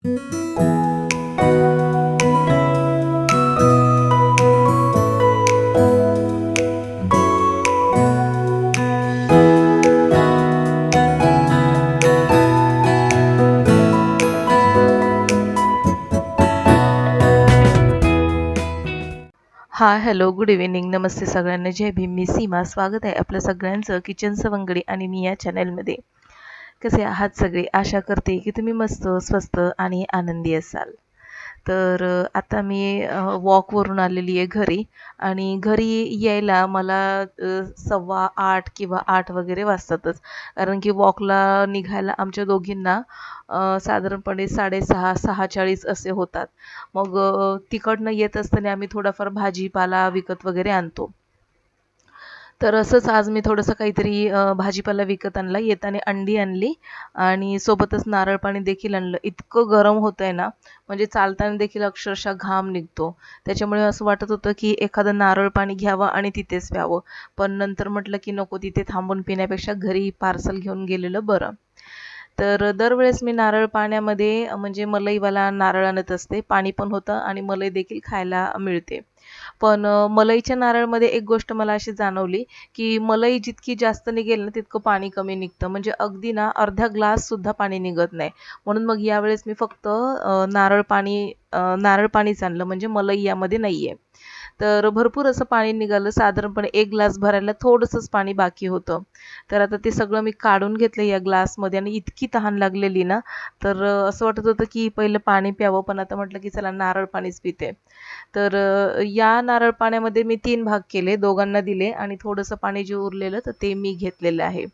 हाय, hello, good evening. नमस्ते सगळ्यांना. जय भीम. मी सीमा. स्वागत आहे आपलं सगळ्यांचं किचन सवंगडी आणि मी या चॅनलमध्ये. कसे आहात सगळे? आशा करते की तुम्ही मस्त, स्वस्त आणि आनंदी असाल. तर आता मी वॉकवरून आलेली आहे घरी आणि घरी यायला मला 7:15 किंवा 8 वगैरे वाजतातच. कारण की वॉकला निघायला आमच्या दोघींना साधारणपणे 6:30, 6:40 असे होतात. मग तिकडनं येत असताना आम्ही थोडाफार भाजीपाला विकत वगैरे आणतो. तर असंच आज मी थोडंसं काहीतरी भाजीपाला विकत आणला. येताना अंडी आणली आणि सोबतच नारळ पाणी देखील आणलं. इतकं गरम होतंय ना, म्हणजे चालताना देखील अक्षरशः घाम निघतो. त्याच्यामुळे असं वाटत होतं की एखादं नारळ पाणी घ्यावं आणि तिथेच प्यावं. पण नंतर म्हटलं की नको, तिथे थांबून पिण्यापेक्षा घरी पार्सल घेऊन गेलेलं बरं. तर दरवेळेस मी नारळ पाण्यामध्ये म्हणजे मलईवाला नारळ आणत असते. पाणी पण होतं आणि मलई देखील खायला मिळते. पण मलईच्या नारळमध्ये एक गोष्ट मला अशी जाणवली, की मलई जितकी जास्त निघेल ना, तितकं पाणी कमी निघतं. म्हणजे अगदी ना अर्धा ग्लाससुद्धा पाणी निघत नाही. म्हणून मग यावेळेस मी फक्त नारळ पाणीच आणलं, म्हणजे मलई यामध्ये नाहीये. तर भरपूर असं पाणी निघालं. साधारणपणे 1 ग्लास भरायला थोडंसंच पाणी बाकी होतं. तर आता ते सगळं मी काढून घेतलं या ग्लासमध्ये आणि इतकी तहान लागलेली ना, तर असं वाटत होतं की पहिलं पाणी प्यावं, पण आता म्हटलं की चला नारळ पाणीच पिते. तर या नारळ पाण्यामध्ये मी 3 भाग केले, दोघांना दिले आणि थोडंसं पाणी जे उरलेलं तर ते मी घेतलेलं आहे.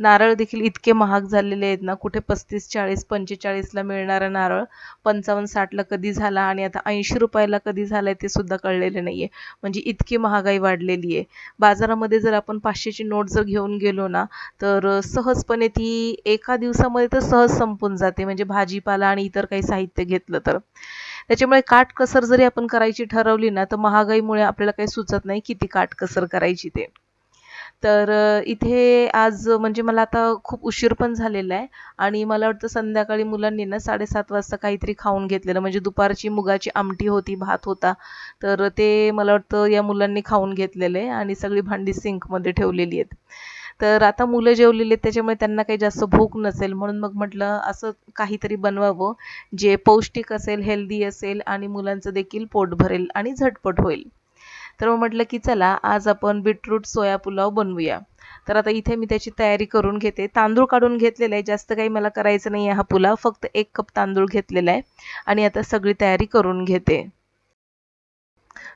नारळ देखील इतके महाग झालेले आहेत ना, कुठे 35, 40, 45 ला मिळणारा नारळ 55-60 ला कधी झाला आणि आता ₹80 ला कधी झालाय ते सुद्धा कळलेले नाहीये. म्हणजे इतकी महागाई वाढलेली आहे. बाजारामध्ये जर आपण 500 ची नोट जर घेऊन गेलो ना, तर सहजपणे ती एका दिवसामध्ये तर सहज संपून जाते. म्हणजे भाजीपाला आणि इतर काही साहित्य घेतलं तर. त्याच्यामुळे काटकसर जरी आपण करायची ठरवली ना, तर महागाईमुळे आपल्याला काही सुचत नाही किती काटकसर करायची ते. तर इथे आज म्हणजे मला आता खूप उशीर पण झालेला आहे आणि मला वाटतं संध्याकाळी मुलांनी ना 7:30 वाजता काहीतरी खाऊन घेतलेलं. म्हणजे दुपारची मुगाची आमटी होती, भात होता. तर ते मला वाटतं या मुलांनी खाऊन घेतलेलं आहे आणि सगळी भांडी सिंकमध्ये ठेवलेली आहेत. तर आता मुलं जेवलेली आहेत त्याच्यामुळे त्यांना काही जास्त भूक नसेल म्हणून मग म्हटलं असं काहीतरी बनवावं जे पौष्टिक असेल, हेल्दी असेल आणि मुलांचं देखील पोट भरेल आणि झटपट होईल. तर मग म्हटलं की चला आज आपण बीटरूट सोया पुलाव बनवूया. तर आता इथे मी त्याची तयारी करून घेते. तांदूळ काढून घेतलेला आहे. जास्त काही मला करायचं नाही आहे हा पुलाव. फक्त 1 कप तांदूळ घेतलेला आहे आणि आता सगळी तयारी करून घेते.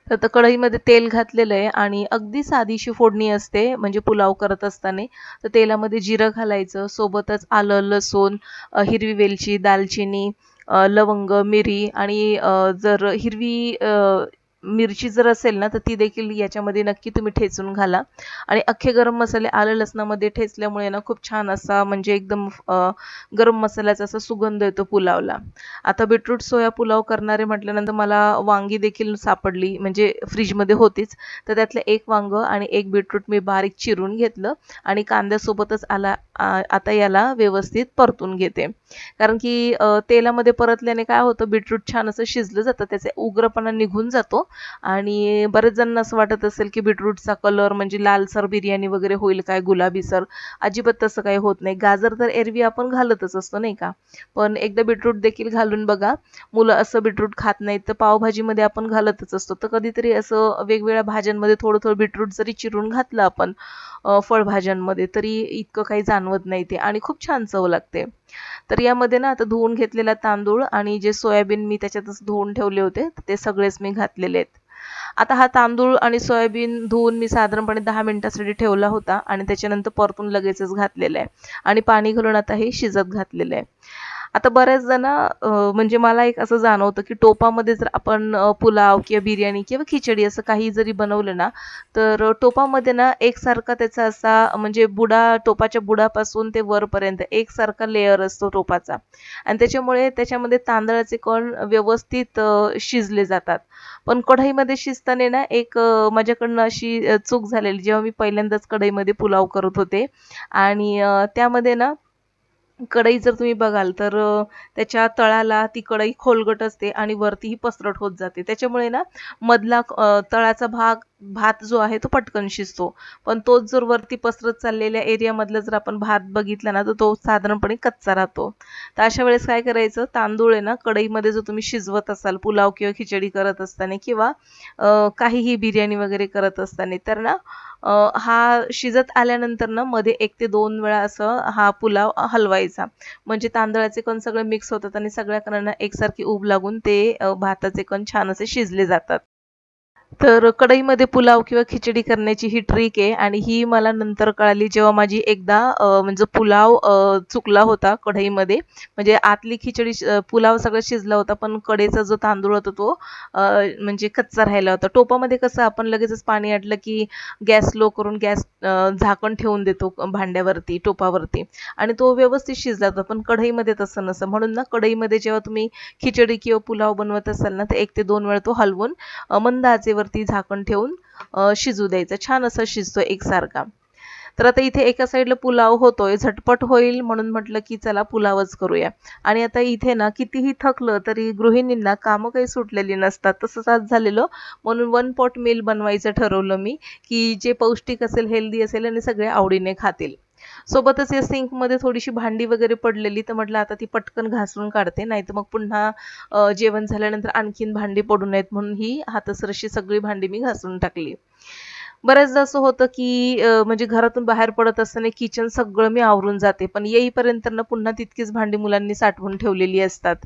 तर आता कढईमध्ये तेल घातलेलं आहे आणि अगदी साधीशी फोडणी असते म्हणजे पुलाव करत असताना. तर तेलामध्ये जिरं घालायचं, सोबतच आलं, लसूण, हिरवी वेलची, दालचिनी, लवंग, मिरी आणि जर हिरवी मिरची जर असेल ना, तर ती देखील याच्यामध्ये नक्की तुम्ही ठेचून घाला आणि अख्खे गरम मसाले आलं लसणामध्ये ठेचल्यामुळे ना खूप छान असा म्हणजे एकदम गरम मसाल्याचा असा सुगंध येतो पुलावला. आता बीटरूट सोया पुलाव करणारे म्हटल्यानंतर मला वांगी देखील सापडली म्हणजे फ्रीजमध्ये होतीच. तर त्यातलं 1 वांगं आणि 1 बीटरूट मी बारीक चिरून घेतलं आणि कांद्यासोबतच आता याला व्यवस्थित परतून घेते. कारण की तेलामध्ये परतल्याने काय होतं बीटरूट छान असं शिजलं जातं. त्याचा उग्रपणा निघून जातो आणि बरेच जणांना असं वाटत असेल की बीटरूटचा कलर म्हणजे लालसर बिर्याणी वगैरे होईल काय गुलाबीसर. अजिबात तसं काही होत नाही. गाजर तर एरवी आपण घालतच असतो नाही का? पण एकदा बीटरूट देखील घालून बघा. मुलं असं बीटरूट खात नाहीत तर पावभाजीमध्ये आपण घालतच असतो. तर कधीतरी असं वेगवेगळ्या भाज्यांमध्ये थोडं-थोडं बीटरूट जरी चिरून घातलं आपण फळभाज्यांमध्ये तरी इतकं काही जाणवत नाही ते आणि खूप छान चव लागते. तर यामध्ये ना आता धुवून घेतलेला तांदूळ आणि जे सोयाबीन मी त्याच्यातच धुवून ठेवले होते ते सगळेच मी घातलेले आहेत. आता हा तांदूळ आणि सोयाबीन धुवून मी साधारणपणे 10 मिनिटासाठी ठेवला होता आणि त्याच्यानंतर परतून लगेचच घातलेला आहे आणि पाणी घालून आता हे शिजत घातलेलं आहे. आता बऱ्याच जण म्हणजे मला एक असं जाणवतं की टोपामध्ये जर आपण पुलाव किंवा बिर्याणी किंवा खिचडी असं काही जरी बनवलं ना, तर टोपामध्ये ना एकसारखा त्याचा असा म्हणजे टोपाच्या बुडापासून ते वरपर्यंत एकसारखा लेयर असतो टोपाचा आणि त्याच्यामुळे त्याच्यामध्ये तांदळाचे कण व्यवस्थित शिजले जातात. पण कढईमध्ये शिजताना ना एक माझ्याकडनं अशी चूक झालेली जेव्हा मी पहिल्यांदाच कढईमध्ये पुलाव करत होते आणि त्यामध्ये ना कढई जर तुम्ही बघाल तर त्याच्या तळाला ती कढई खोलगट असते आणि वरतीही पसरट होत जाते. त्याच्यामुळे ना मधला तळाचा भाग भात जो आहे तो पटकन शिजतो. पण तोच जर वरती पसरत चाललेल्या एरियामधला जर आपण भात बघितला ना तर तो साधारणपणे कच्चा राहतो. तर अशा वेळेस काय करायचं, तांदूळ आहे ना कढईमध्ये जो तुम्ही शिजवत असाल पुलाव किंवा खिचडी करत असताना किंवा काहीही बिर्याणी वगैरे करत असताना तर ना हा शिजत आल्यानंतर ना मध्ये 1 ते 2 वेळा असं हा पुलाव हलवायचा. म्हणजे तांदळाचे कण सगळे मिक्स होतात आणि सगळ्या कणांना एकसारखी ऊब लागून ते भाताचे कण छान असे शिजले जातात. तर कढईमध्ये पुलाव किंवा खिचडी करण्याची ही ट्रिक आहे आणि ही मला नंतर कळाली जेव्हा माझी एकदा म्हणजे पुलाव चुकला होता कढईमध्ये. म्हणजे आतली खिचडी पुलाव सगळं शिजला होता, पण कडेचा जो तांदूळ होता तो म्हणजे कच्चा राहिला होता. टोपामध्ये कसं आपण लगेचच पाणी आटलं की गॅस लो करून झाकण ठेवून देतो भांड्यावरती, टोपावरती आणि तो व्यवस्थित शिजला होता. पण कढईमध्ये तसं नसतं. म्हणून ना कढईमध्ये जेव्हा तुम्ही खिचडी किंवा पुलाव बनवत असाल ना, तर 1 ते 2 वेळा तो हलवून मंद आचेवरती झाकण ठेवून शिजू द्यायचा. छान असा शिजतो एकसारखा. तर आता इथे एका साईडला पुलाव होतोय, झटपट होईल म्हणून म्हटलं की चला पुलावच करूया. आणि आता इथे ना कितीही थकलं तरी गृहिणींना कामं काही सुटलेली नसतात. तसंच आज झालेलं. म्हणून वन पॉट मील बनवायचं ठरवलं मी, की जे पौष्टिक असेल, हेल्दी असेल आणि सगळे आवडीने खातील. सोबतच या सिंकमध्ये थोडीशी भांडी वगैरे पडलेली, तर म्हटलं आता ती पटकन घासून काढते. नाहीतर मग पुन्हा जेवण झाल्यानंतर आणखीन भांडी पडू नयेत म्हणून ही हातासरशी सगळी भांडी मी घासून टाकली. बऱ्याचदा असं होतं की म्हणजे घरातून बाहेर पडत असताना किचन सगळं मी आवरून जाते. पण येईपर्यंत ना पुन्हा तितकीच भांडी मुलांनी साठवून ठेवलेली असतात.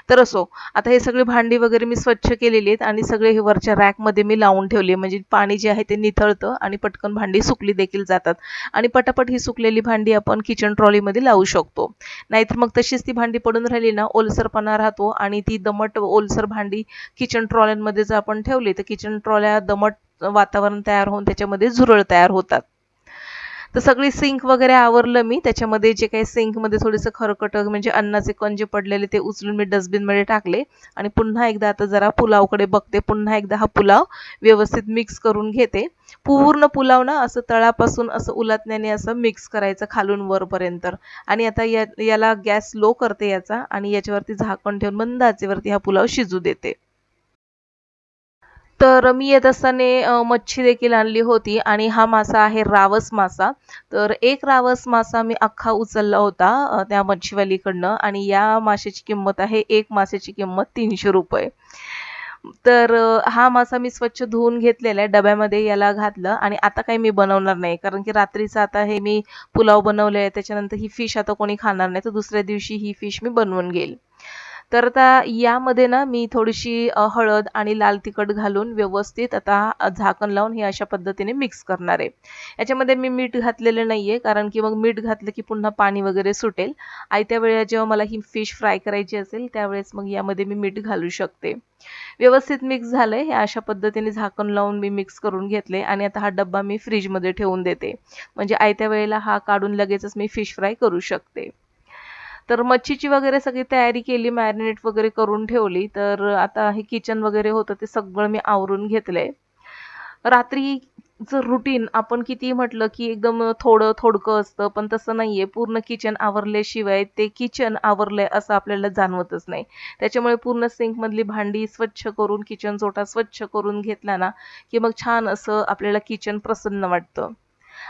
तर असो, आता हे सगळी भांडी वगैरे मी स्वच्छ केलेली आहेत आणि सगळे हे वरच्या रॅकमध्ये मी लावून ठेवली आहे. म्हणजे पाणी जे आहे ते निथळतं आणि पटकन भांडी सुकली देखील जातात. आणि पटापट ही सुकलेली भांडी आपण किचन ट्रॉलीमध्ये लावू शकतो. नाहीतर मग तशीच ती भांडी पडून राहिली ना, ओलसरपणा राहतो आणि ती दमट ओलसर भांडी किचन ट्रॉल्यांमध्ये जर आपण ठेवली, तर किचन ट्रॉल्या दमट वातावरण तयार होऊन त्याच्यामध्ये झुरळ तयार होतात. तर सगळी सिंक वगैरे आवरलं मी. त्याच्यामध्ये जे काही सिंकमध्ये थोडंसं खरकट म्हणजे अन्नाचे कण जे पडलेले ते उचलून मी डस्टबिनमध्ये टाकले आणि पुन्हा एकदा आता जरा पुलावकडे बघते. पुन्हा एकदा हा पुलाव व्यवस्थित मिक्स करून घेते. पूर्ण पुलाव ना असं तळापासून असं उलटण्याने असं मिक्स करायचं खालून वरपर्यंत. आणि आता याला गॅस लो करते याचा आणि याच्यावरती झाकण ठेवून मंद आचेवरती हा पुलाव शिजू देते. तर मी येत असताना मच्छी देखील आणली होती आणि हा मासा आहे रावस मासा. तर एक रावस मासा मी अख्खा उचलला होता त्या मच्छीवालीकडनं आणि या माशाची किंमत आहे, एक माशाची किंमत ₹300. तर हा मासा मी स्वच्छ धुवून घेतलेला आहे. डब्यामध्ये याला घातलं आणि आता काही मी बनवणार नाही. कारण की रात्रीचं आता हे मी पुलाव बनवले आहे. त्याच्यानंतर ही फिश आता कोणी खाणार नाही. तर दुसऱ्या दिवशी ही फिश मी बनवून घेईल. तर आता यामध्ये ना मी थोडीशी हळद आणि लाल तिखट घालून व्यवस्थित आता झाकण लावून हे अशा पद्धतीने मिक्स करणार आहे. याच्यामध्ये मी मीठ घातलेलं नाहीये कारण की मग मीठ घातलं की पुन्हा पाणी वगैरे सुटेल. आयत्या वेळेला जेव्हा मला ही फिश फ्राय करायची असेल त्यावेळेस मग यामध्ये मी मीठ घालू शकते. व्यवस्थित मिक्स झालंय. हे अशा पद्धतीने झाकण लावून मी मिक्स करून घेतले आणि आता हा डब्बा मी फ्रीजमध्ये ठेवून देते. म्हणजे आयत्या वेळेला हा काढून लगेचच मी फिश फ्राय करू शकते. तर मच्छीची वगैरे सगळी तयारी केली, मॅरिनेट वगैरे करून ठेवली. तर आता हे किचन वगैरे होतं ते सगळं मी आवरून घेतलंय. रात्रीचं रुटीन आपण कितीही म्हटलं की एकदम थोडकं असतं, पण तसं नाहीये. पूर्ण किचन आवरल्याशिवाय ते किचन आवरलंय असं आपल्याला जाणवतच नाही. त्याच्यामुळे पूर्ण सिंकमधली भांडी स्वच्छ करून, किचन ओटा स्वच्छ करून घेतला ना, की मग छान असं आपल्याला किचन प्रसन्न वाटतं.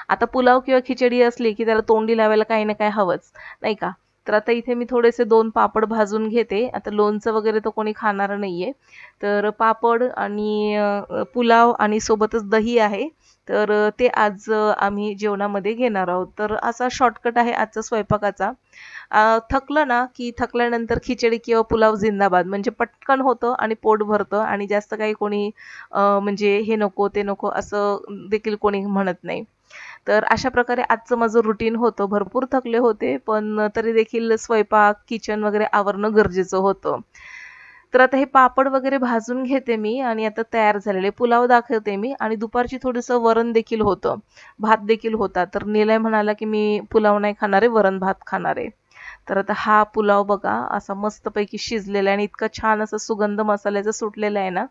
आता पुलाव किंवा खिचडी असली की त्याला तोंडी लावायला काही ना काही हवंच, नाही का? तर आता इथे मी थोडेसे 2 पापड भाजून घेते. आता लोणचं वगैरे तर कोणी खाणार नाहीये. तर पापड आणि पुलाव आणि सोबतच दही आहे. तर ते आज आम्ही जेवणामध्ये घेणार आहोत. तर असा शॉर्टकट आहे आजचा स्वयंपाकाचा. थकलं ना, की थकल्यानंतर खिचडी किंवा पुलाव जिंदाबाद. म्हणजे पटकन होतं आणि पोट भरतं आणि जास्त काही कोणी म्हणजे हे नको, ते नको असं देखील कोणी म्हणत नाही. तर अशा प्रकारे आजचं माझं रुटीन होतं. भरपूर थकले होते, पण तरी देखील स्वयंपाक, किचन वगैरे आवरणं गरजेचं होतं. तर आता हे पापड वगैरे भाजून घेते मी आणि आता तयार झालेले पुलाव दाखवते मी आणि दुपारची थोडंसं वरण देखील होतं. भात देखील होता. तर निलय म्हणाला, की "मी पुलाव नाही खाणार आहे, वरण-भात खाणार आहे." तर आता हा पुलाव बघा असा मस्तपैकी शिजलेला आहे आणि इतका छान असा सुगंध मसाल्याचा सुटलेला आहे ना.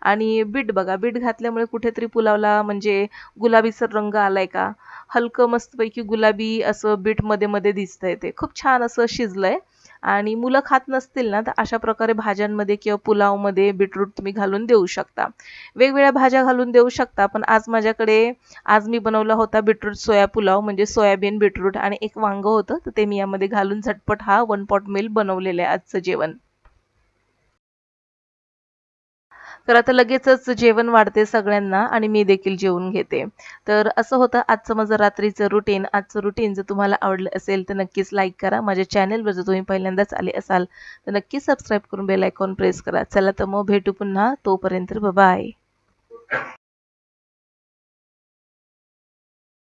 आणि बीट बघा, बीट घातल्यामुळे कुठेतरी पुलावला म्हणजे गुलाबीसर रंग आलाय का, हलकं मस्तपैकी गुलाबी असं बीट मध्ये मध्ये दिसतंय. ते खूप छान असं शिजलंय. आणि मुलं खात नसतील ना तर अशा प्रकारे भाज्यांमध्ये किंवा पुलावमध्ये बीटरूट तुम्ही घालून देऊ शकता. वेगवेगळ्या भाज्या घालून देऊ शकता, पण आज मी बनवला होता बीटरूट सोया पुलाव, म्हणजे सोयाबीन, बीटरूट आणि एक वांगं होतं, तर ते मी यामध्ये घालून झटपट हा वन पॉट मील बनवलेलं आहे आजचं जेवण. तर आता लगेचच जेवण वाढते सगळ्यांना आणि मी देखील जेवून घेते. तर असं होतं आजचं माझं रात्रीचं रुटीन. आजचं रुटीन जर तुम्हाला आवडलं असेल तर नक्कीच लाईक करा. माझ्या चॅनलवर जर तुम्ही पहिल्यांदाच आले असाल तर नक्कीच सबस्क्राईब करून बेल आयकॉन प्रेस करा. चला तर मग भेटू पुन्हा. तोपर्यंत बाय.